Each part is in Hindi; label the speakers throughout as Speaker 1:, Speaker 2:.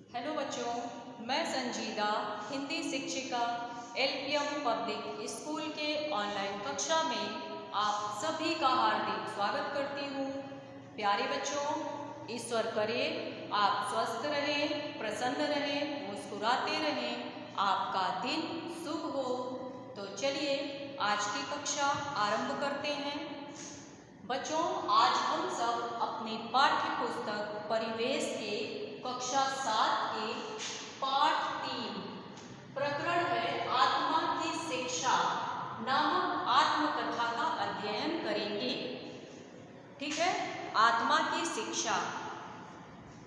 Speaker 1: हेलो बच्चों, मैं संजीदा हिंदी शिक्षिका एलपीएम पब्लिक स्कूल के ऑनलाइन कक्षा में आप सभी का हार्दिक स्वागत करती हूँ। प्यारे बच्चों, ईश्वर करे आप स्वस्थ रहें, प्रसन्न रहें, मुस्कुराते रहें, आपका दिन शुभ हो। तो चलिए आज की कक्षा आरंभ करते हैं। बच्चों, आज हम सब अपनी पाठ्य पुस्तक परिवेश के कक्षा 7 के पाठ 3 प्रकरण है आत्मा की शिक्षा नामक आत्मकथा का अध्ययन करेंगे। ठीक है, आत्मा की शिक्षा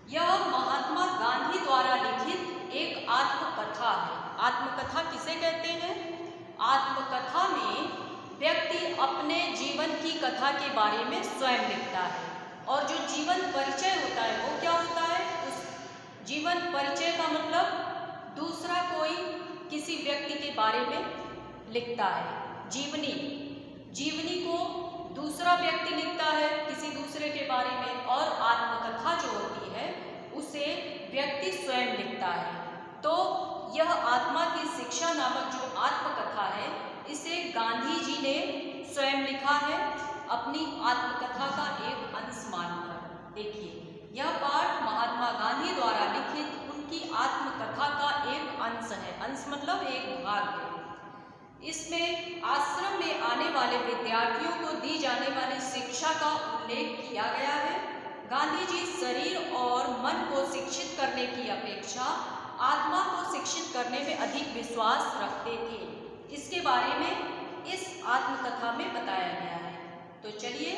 Speaker 1: यह महात्मा गांधी द्वारा लिखित एक आत्मकथा है। आत्मकथा किसे कहते हैं? आत्मकथा में व्यक्ति अपने जीवन की कथा के बारे में स्वयं लिखता है और जो जीवन परिचय होता है वो क्या होता है? उस जीवन परिचय का मतलब दूसरा कोई किसी व्यक्ति के बारे में लिखता है। जीवनी को दूसरा व्यक्ति लिखता है किसी दूसरे के बारे में, और आत्मकथा जो होती है उसे व्यक्ति स्वयं लिखता है। तो यह आत्मा की शिक्षा नामक जो आत्मकथा है इसे गांधी जी ने स्वयं लिखा है अपनी आत्मकथा का एक अंश मानकर। देखिए, यह पाठ महात्मा गांधी द्वारा लिखित उनकी आत्मकथा का एक अंश है। अंश मतलब एक भाग है। इसमें आश्रम में आने वाले विद्यार्थियों को दी जाने वाली शिक्षा का उल्लेख किया गया है। गांधी जी शरीर और मन को शिक्षित करने की अपेक्षा आत्मा को शिक्षित करने में अधिक विश्वास रखते थे। इसके बारे में इस आत्मकथा में बताया गया है। तो चलिए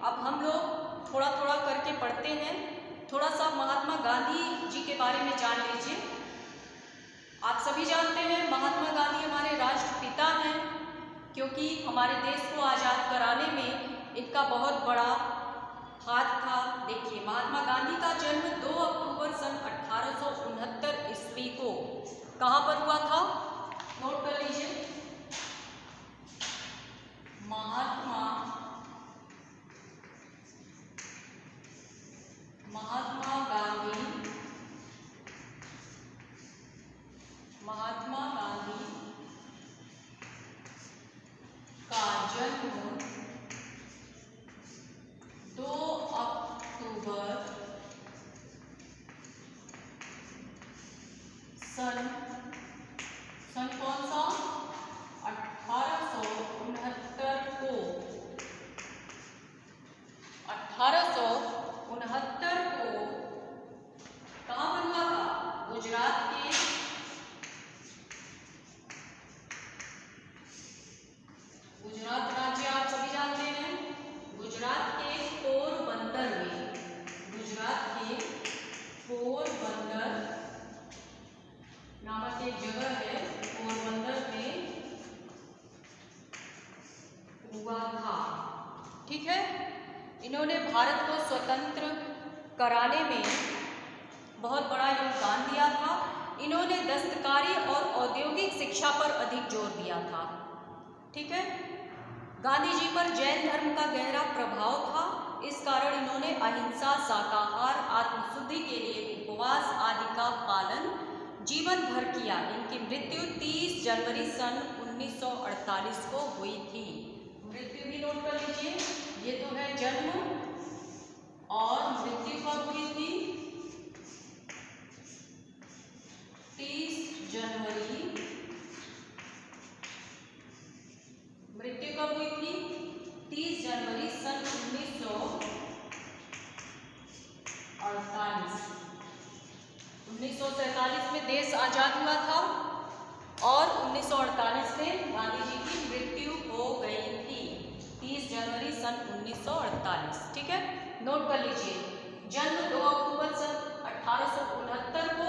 Speaker 1: अब हम लोग थोड़ा थोड़ा करके पढ़ते हैं। थोड़ा सा महात्मा गांधी जी के बारे में जान लीजिए। आप सभी जानते हैं महात्मा गांधी हमारे राष्ट्रपिता हैं, क्योंकि हमारे देश को आज़ाद कराने में इनका बहुत बड़ा हाथ था। देखिए, महात्मा गांधी का जन्म 2 अक्टूबर सन 1869 ईस्वी को कहाँ पर हुआ था? नोट कर लीजिए। महात्मा गांधी का जन्म 2 अक्टूबर सन कौन सा? 1869 को 1869 को कहाँ पर हुआ था? गुजरात के गुजरात राज्य आप सभी जानते हैं। गुजरात के पोरबंदर में, गुजरात के पोरबंदर नामक एक जगह है, पोरबंदर में हुआ था। ठीक है, इन्होंने भारत को स्वतंत्र कराने में बहुत बड़ा योगदान दिया था। इन्होंने दस्तकारी और औद्योगिक शिक्षा पर अधिक जोर दिया था। ठीक है, गांधी जी पर जैन धर्म का गहरा प्रभाव था। इस कारण इन्होंने अहिंसा, शाकाहार, आत्मशुद्धि के लिए उपवास आदि का पालन जीवन भर किया। इनकी मृत्यु 30 जनवरी सन 1948 को हुई थी। मृत्यु भी नोट कर लीजिए। ये तो है जन्म, और मृत्यु कब हुई थी? 30 जनवरी। मृत्यु कब हुई थी? 30 जनवरी सन 1948। 1947 में देश आजाद हुआ था और 1948 में गांधी जी की मृत्यु हो गई थी। 30 जनवरी सन 1948। ठीक है, नोट कर लीजिए। जन्म 2 अक्टूबर सन 1869 को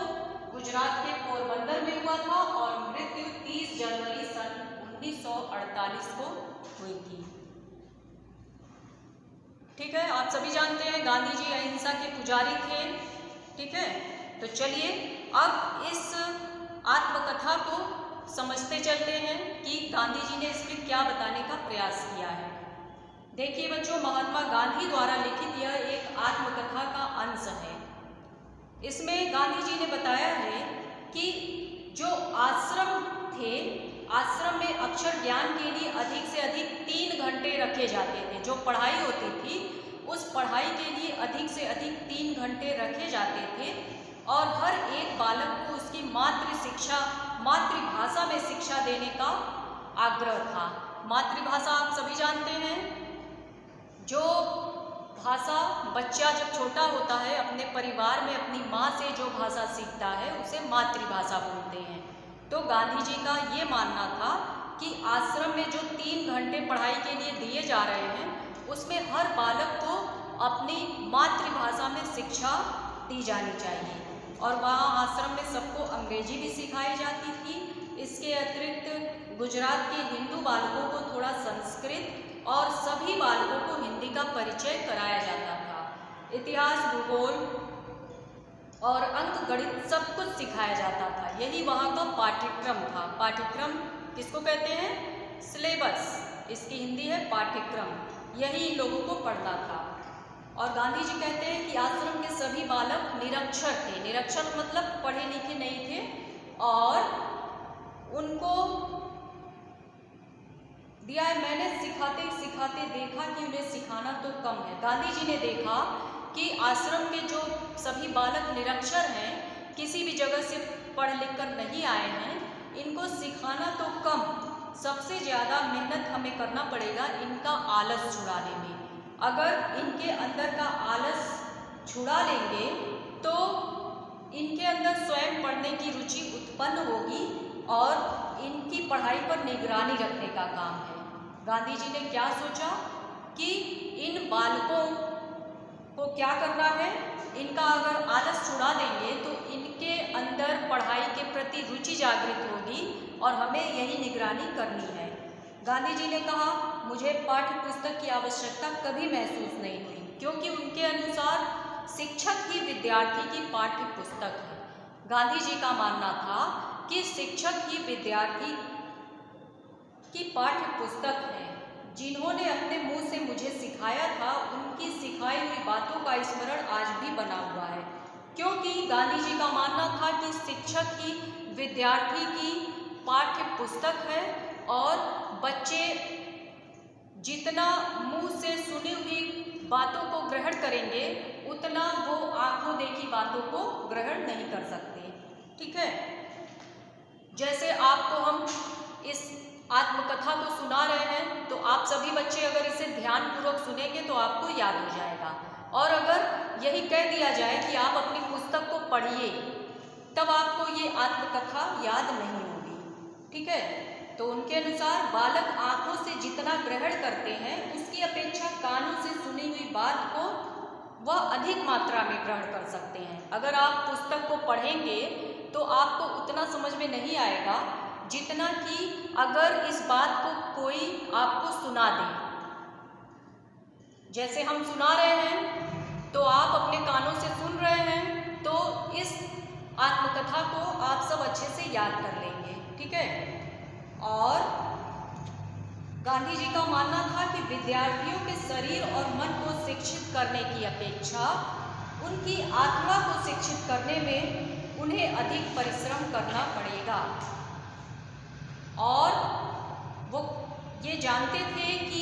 Speaker 1: गुजरात के पोरबंदर में हुआ था और मृत्यु 30 जनवरी सन 1948 को हुई थी। ठीक है, आप सभी जानते हैं गांधी जी अहिंसा के पुजारी थे। ठीक है, तो चलिए अब इस आत्मकथा को समझते चलते हैं कि गांधी जी ने इसमें क्या बताने का प्रयास किया है। देखिए बच्चों, महात्मा गांधी द्वारा लिखित यह एक आत्मकथा का अंश है। इसमें गांधी जी ने बताया है कि जो आश्रम थे, आश्रम में अक्षर ज्ञान के लिए अधिक से अधिक 3 घंटे रखे जाते थे। जो पढ़ाई होती थी उस पढ़ाई के लिए अधिक से अधिक 3 घंटे रखे जाते थे और हर एक बालक को उसकी मातृशिक्षा, मातृभाषा में शिक्षा देने का आग्रह था। मातृभाषा आप सभी जानते हैं, जो भाषा बच्चा जब छोटा होता है अपने परिवार में अपनी माँ से जो भाषा सीखता है उसे मातृभाषा बोलते हैं। तो गांधी जी का ये मानना था कि आश्रम में जो 3 घंटे पढ़ाई के लिए दिए जा रहे हैं उसमें हर बालक को अपनी मातृभाषा में शिक्षा दी जानी चाहिए। और वहाँ आश्रम में सबको अंग्रेजी भी सिखाई जाती थी। इसके अतिरिक्त गुजरात के हिंदू बालकों को थोड़ा संस्कृत और सभी बालकों को हिंदी का परिचय कराया जाता था। इतिहास, भूगोल और अंक गणित सब कुछ सिखाया जाता था। यही वहाँ का पाठ्यक्रम था। पाठ्यक्रम किसको कहते हैं? सिलेबस। इसकी हिंदी है पाठ्यक्रम। यही इन लोगों को पढ़ना था। और गांधी जी कहते हैं कि आश्रम के सभी बालक निरक्षर थे। निरक्षर मतलब पढ़े लिखे नहीं थे और उनको दिया है, मैंने सिखाते सिखाते देखा कि उन्हें सिखाना तो कम है। गांधी जी ने देखा कि आश्रम के जो सभी बालक निरक्षर हैं, किसी भी जगह से पढ़ लिख कर नहीं आए हैं, इनको सिखाना तो कम, सबसे ज़्यादा मेहनत हमें करना पड़ेगा इनका आलस छुड़ाने में। अगर इनके अंदर का आलस छुड़ा लेंगे तो इनके अंदर स्वयं पढ़ने की रुचि उत्पन्न होगी और इनकी पढ़ाई पर निगरानी रखने का काम है। गांधी जी ने क्या सोचा कि इन बालकों को क्या करना है, इनका अगर आलस छुड़ा देंगे तो इनके अंदर पढ़ाई के प्रति रुचि जागृत होगी और हमें यही निगरानी करनी है। गांधी जी ने कहा, मुझे पाठ्य पुस्तक की आवश्यकता कभी महसूस नहीं हुई, क्योंकि उनके अनुसार शिक्षक ही विद्यार्थी की पाठ्य पुस्तक है। गांधी जी का मानना था कि शिक्षक ही विद्यार्थी की पाठ्य पुस्तक है। जिन्होंने अपने मुंह से मुझे सिखाया था उनकी सिखाई हुई बातों का स्मरण आज भी बना हुआ है, क्योंकि गांधी जी का मानना था कि शिक्षक ही विद्यार्थी की पाठ्य पुस्तक है और बच्चे जितना मुंह से सुनी हुई बातों को ग्रहण करेंगे उतना वो आंखों देखी बातों को ग्रहण नहीं कर सकते। ठीक है, जैसे आपको हम इस आत्मकथा को सुना रहे हैं तो आप सभी बच्चे अगर इसे ध्यानपूर्वक सुनेंगे तो आपको याद हो जाएगा। और अगर यही कह दिया जाए कि आप अपनी पुस्तक को पढ़िए तब आपको ये आत्मकथा याद नहीं होगी। ठीक है, तो उनके अनुसार बालक आंखों से जितना ग्रहण करते हैं उसकी अपेक्षा कानों से सुनी हुई बात को वह अधिक मात्रा में ग्रहण कर सकते हैं। अगर आप पुस्तक को पढ़ेंगे तो आपको उतना समझ में नहीं आएगा जितना कि अगर इस बात को कोई आपको सुना दे। जैसे हम सुना रहे हैं तो आप अपने कानों से सुन रहे हैं तो इस आत्मकथा को आप सब अच्छे से याद कर लेंगे। ठीक है, और गांधी जी का मानना था कि विद्यार्थियों के शरीर और मन को शिक्षित करने की अपेक्षा उनकी आत्मा को शिक्षित करने में उन्हें अधिक परिश्रम करना पड़ेगा। और वो ये जानते थे कि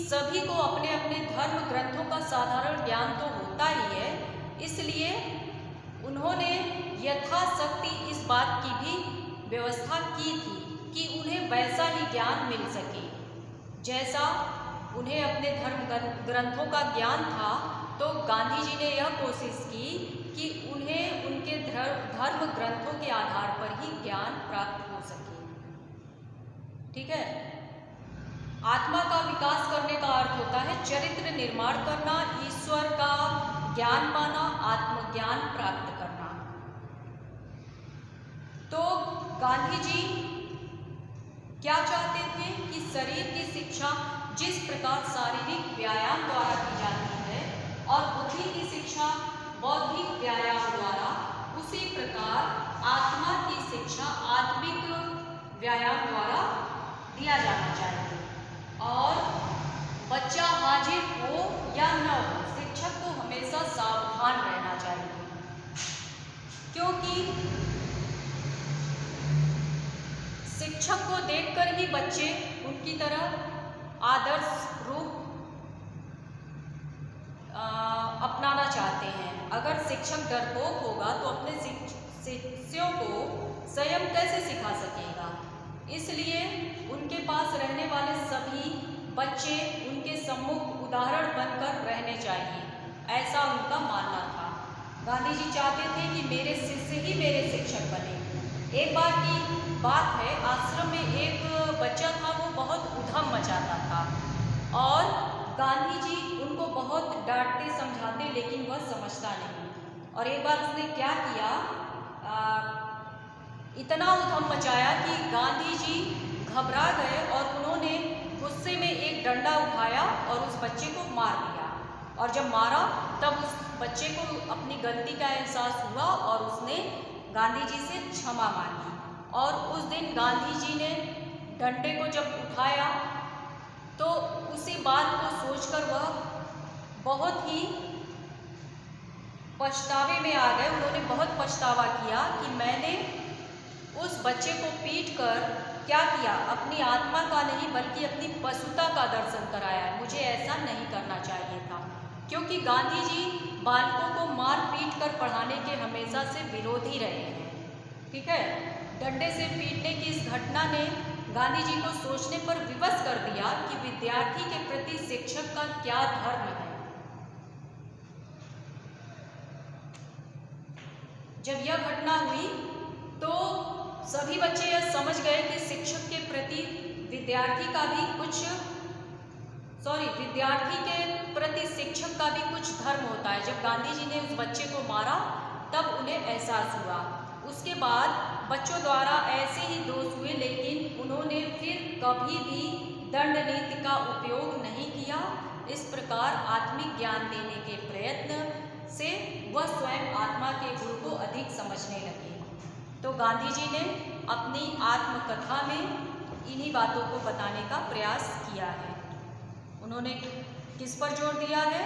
Speaker 1: सभी को अपने अपने धर्म ग्रंथों का साधारण ज्ञान तो होता ही है, इसलिए उन्होंने यथाशक्ति इस बात की भी व्यवस्था की थी कि उन्हें वैसा ही ज्ञान मिल सके जैसा उन्हें अपने धर्म ग्रंथों का ज्ञान था। तो गांधी जी ने यह कोशिश की कि उन्हें उनके धर्म ग्रंथों के आधार पर ही ज्ञान प्राप्त हो सके। ठीक है, आत्मा का विकास करने का अर्थ होता है चरित्र निर्माण करना, ईश्वर का ज्ञान पाना, आत्मज्ञान प्राप्त करना। तो गांधी जी क्या चाहते थे कि शरीर की शिक्षा जिस प्रकार शारीरिक व्यायाम द्वारा की जाती है और बुद्धि की शिक्षा बौद्धिक व्यायाम द्वारा, उसी प्रकार आत्मा की शिक्षा आत्मिक व्यायाम द्वारा दिया जाना चाहिए। और बच्चा हाजिर हो या न हो, शिक्षक को हमेशा सावधान रहना चाहिए, शिक्षक को देखकर ही बच्चे उनकी तरह आदर्श रूप अपनाना चाहते हैं। अगर शिक्षक डरपोक होगा तो अपने शिष्यों को संयम कैसे सिखा सकेगा? इसलिए उनके पास रहने वाले सभी बच्चे उनके सम्मुख उदाहरण बनकर रहने चाहिए, ऐसा उनका मानना था। गांधी जी चाहते थे कि मेरे शिष्य ही मेरे शिक्षक बने। एक बार की बात है, आश्रम में एक बच्चा था, वो बहुत उधम मचाता था और गांधी जी उनको बहुत डांटते समझाते, लेकिन वह समझता नहीं। और एक बार उसने क्या किया, इतना उधम मचाया कि गांधी जी घबरा गए और उन्होंने गुस्से में एक डंडा उठाया और उस बच्चे को मार दिया। और जब मारा तब उस बच्चे को अपनी गलती का एहसास हुआ और उसने गांधी जी से क्षमा मांगी। और उस दिन गांधी जी ने डंडे को जब उठाया तो उसी बात को सोचकर वह बहुत ही पछतावे में आ गए। उन्होंने बहुत पछतावा किया कि मैंने उस बच्चे को पीटकर क्या किया, अपनी आत्मा का नहीं बल्कि अपनी पशुता का दर्शन कराया। मुझे ऐसा नहीं करना चाहिए था, क्योंकि गांधी जी बालकों को मार पीट कर पढ़ाने के हमेशा से विरोधी रहे हैं। ठीक है, डंडे से पीटने की इस घटना ने गांधी जी को सोचने पर विवश कर दिया कि विद्यार्थी के प्रति शिक्षक का क्या धर्म है। जब यह घटना हुई तो सभी बच्चे यह समझ गए कि शिक्षक के प्रति विद्यार्थी के प्रति शिक्षक का भी कुछ धर्म होता है। जब गांधी जी ने उस बच्चे को मारा तब उन्हें एहसास हुआ। उसके बाद बच्चों द्वारा ऐसे ही दोष हुए, लेकिन उन्होंने फिर कभी भी दंड नीति का उपयोग नहीं किया। इस प्रकार आत्मिक ज्ञान देने के प्रयत्न से वह स्वयं आत्मा के गुण को अधिक समझने लगे। तो गांधी जी ने अपनी आत्मकथा में इन्हीं बातों को बताने का प्रयास किया है। उन्होंने किस पर जोर दिया है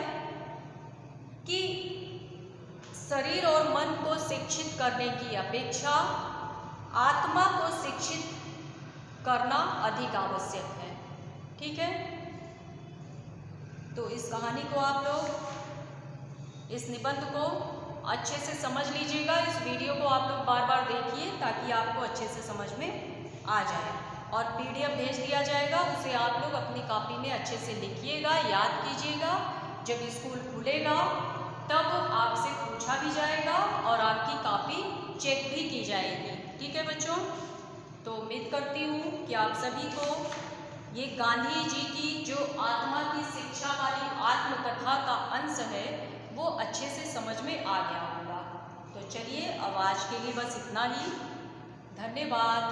Speaker 1: कि शरीर और मन को शिक्षित करने की अपेक्षा आत्मा को शिक्षित करना अधिक आवश्यक है। ठीक है, तो इस कहानी को आप लोग, इस निबंध को अच्छे से समझ लीजिएगा। इस वीडियो को आप लोग बार बार देखिए ताकि आपको अच्छे से समझ में आ जाए। और PDF भेज दिया जाएगा, उसे आप लोग अपनी कॉपी में अच्छे से लिखिएगा, याद कीजिएगा। जब स्कूल खुलेगा तब आपसे पूछा भी जाएगा और आपकी कॉपी चेक भी की जाएगी। ठीक है बच्चों, तो उम्मीद करती हूँ कि आप सभी को ये गांधी जी की जो आत्मा की शिक्षा वाली आत्मकथा का अंश है वो अच्छे से समझ में आ गया होगा। तो चलिए, अब आज के लिए बस इतना ही। धन्यवाद।